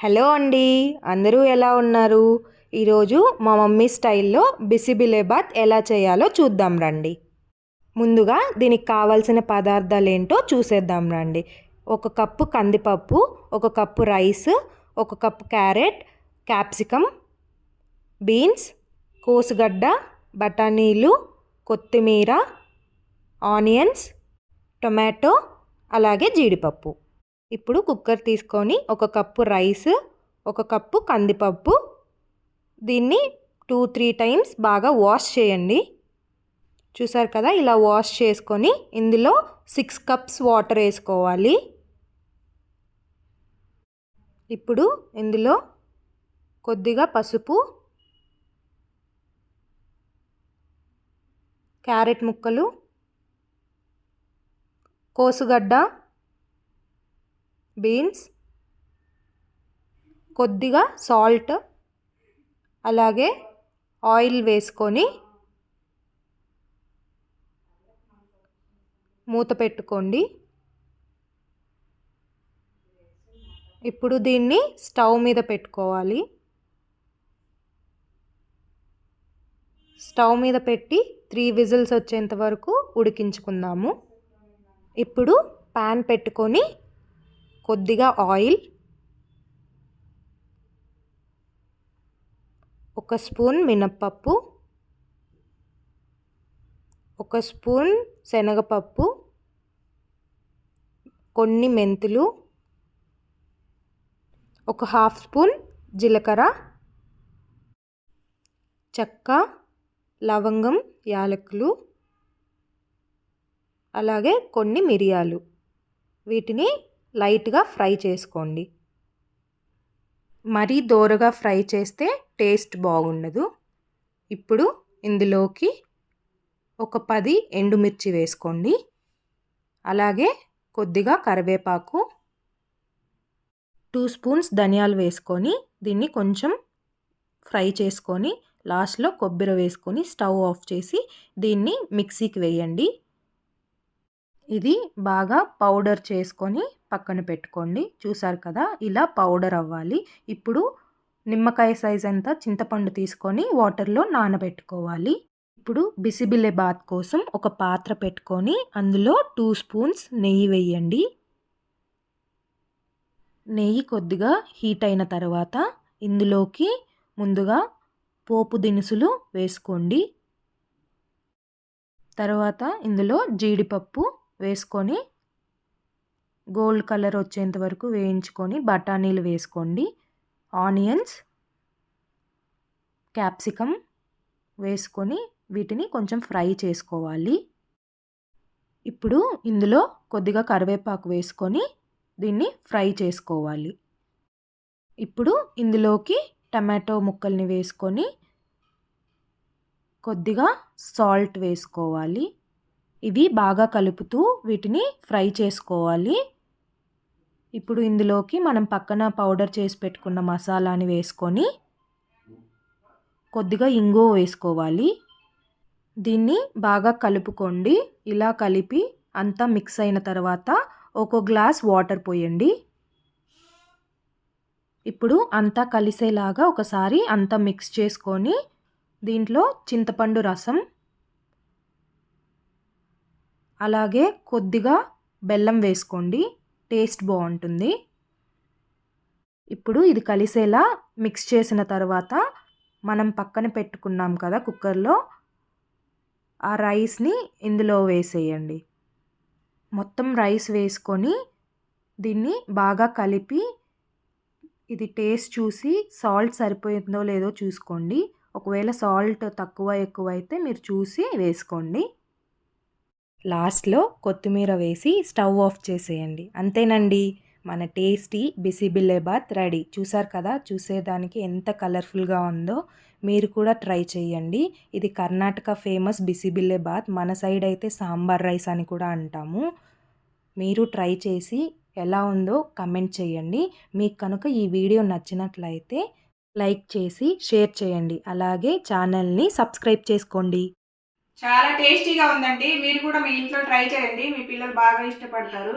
Hello అండి, అందరూ ఎలా ఉన్నారు? ఈరోజు మా మమ్మీ స్టైల్లో బిసిబిలేబాత్ ఎలా చేయాలో చూద్దాం రండి. ముందుగా దీనికి కావాల్సిన పదార్థాలు ఏంటో చూసేద్దాం రండి. 1 కప్పు కందిపప్పు, 1 cup rice, 1 cup carrot, capsicum, beans, కోసుగడ్డ, బఠానీలు, కొత్తిమీర, ఆనియన్స్, టొమాటో, అలాగే జీడిపప్పు. ఇప్పుడు కుక్కర్ తీసుకొని 1 కప్పు రైస్, 1 కప్పు కందిపప్పు, దీన్ని 2-3 టైమ్స్ బాగా వాష్ చేయండి. చూసారు కదా, ఇలా వాష్ చేసుకొని ఇందులో 6 కప్స్ వాటర్ వేసుకోవాలి. ఇప్పుడు ఇందులో కొద్దిగా పసుపు, క్యారెట్ ముక్కలు, కోసుగడ్డ, బీన్స్, కొద్దిగా సాల్ట్, అలాగే ఆయిల్ వేసుకొని మూత పెట్టుకోండి. ఇప్పుడు దీన్ని స్టవ్ మీద పెట్టుకోవాలి. స్టవ్ మీద పెట్టి 3 విజిల్స్ వచ్చేంత వరకు ఉడికించుకుందాము. ఇప్పుడు ప్యాన్ పెట్టుకొని కొద్దిగా ఆయిల్, 1 స్పూన్ మినప్పప్పు, 1 స్పూన్ శనగపప్పు, కొన్ని మెంతులు, 1/2 స్పూన్ జీలకర్ర, చెక్క, లవంగం, యాలకులు, అలాగే కొన్ని మిరియాలు. వీటిని లైట్గా ఫ్రై చేసుకోండి. మరీ దోరగా ఫ్రై చేస్తే టేస్ట్ బాగుండదు. ఇప్పుడు ఇందులోకి ఒక 10 ఎండుమిర్చి వేసుకోండి. అలాగే కొద్దిగా కరివేపాకు, 2 స్పూన్స్ ధనియాలు వేసుకొని దీన్ని కొంచెం ఫ్రై చేసుకొని లాస్ట్లో కొబ్బరి వేసుకొని స్టవ్ ఆఫ్ చేసి దీన్ని మిక్సీకి వేయండి. ఇది బాగా పౌడర్ చేసుకొని పక్కన పెట్టుకోండి. చూసారు కదా, ఇలా పౌడర్ అవ్వాలి. ఇప్పుడు నిమ్మకాయ సైజ్ అంతా చింతపండు తీసుకొని వాటర్లో నానబెట్టుకోవాలి. ఇప్పుడు బిసిబిలేబాత్ కోసం ఒక పాత్ర పెట్టుకొని అందులో 2 స్పూన్స్ నెయ్యి వేయండి. నెయ్యి కొద్దిగా హీట్ అయిన తర్వాత ఇందులోకి ముందుగా పోపు దినుసులు వేసుకోండి. తర్వాత ఇందులో జీడిపప్పు వేసుకొని గోల్డ్ కలర్ వచ్చేంత వరకు వేయించుకొని బఠానీలు వేసుకోండి. ఆనియన్స్, క్యాప్సికమ్ వేసుకొని వీటిని కొంచెం ఫ్రై చేసుకోవాలి. ఇప్పుడు ఇందులో కొద్దిగా కరివేపాకు వేసుకొని దీన్ని ఫ్రై చేసుకోవాలి. ఇప్పుడు ఇందులోకి టమాటో ముక్కల్ని వేసుకొని కొద్దిగా సాల్ట్ వేసుకోవాలి. ఇవి బాగా కలుపుతూ వీటిని ఫ్రై చేసుకోవాలి. ఇప్పుడు ఇందులోకి మనం పక్కన పౌడర్ చేసి పెట్టుకున్న మసాలాని వేసుకొని కొద్దిగా ఇంగువ వేసుకోవాలి. దీన్ని బాగా కలుపుకోండి. ఇలా కలిపి అంతా మిక్స్ అయిన తర్వాత 1 గ్లాస్ వాటర్ పోయండి. ఇప్పుడు అంతా కలిసేలాగా ఒకసారి అంతా మిక్స్ చేసుకొని దీంట్లో చింతపండు రసం, అలాగే కొద్దిగా బెల్లం వేసుకోండి. టేస్ట్ బాగుంటుంది. ఇప్పుడు ఇది కలిసేలా మిక్స్ చేసిన తర్వాత మనం పక్కన పెట్టుకున్నాం కదా కుక్కర్లో, ఆ రైస్ని ఇందులో వేసేయండి. మొత్తం రైస్ వేసుకొని దీన్ని బాగా కలిపి ఇది టేస్ట్ చూసి సాల్ట్ సరిపోయిందో లేదో చూసుకోండి. ఒకవేళ సాల్ట్ తక్కువ ఎక్కువ అయితే మీరు చూసి వేసుకోండి. లాస్ట్లో కొత్తిమీర వేసి స్టవ్ ఆఫ్ చేసేయండి. అంతేనండి, మన టేస్టీ బిసిబిలేబాత్ రెడీ. చూసారు కదా, చూసేదానికి ఎంత కలర్ఫుల్గా ఉందో. మీరు కూడా ట్రై చేయండి. ఇది కర్ణాటక ఫేమస్ బిసిబిలేబాత్. మన సైడ్ అయితే సాంబార్ రైస్ అని కూడా అంటాము. మీరు ట్రై చేసి ఎలా ఉందో కమెంట్ చేయండి. మీకు కనుక ఈ వీడియో నచ్చినట్లయితే లైక్ చేసి షేర్ చేయండి. అలాగే ఛానల్ని సబ్స్క్రైబ్ చేసుకోండి. చాలా టేస్టీగా ఉందండి. మీరు కూడా మీ ఇంట్లో ట్రై చేయండి. మీ పిల్లలు బాగా ఇష్టపడతారు.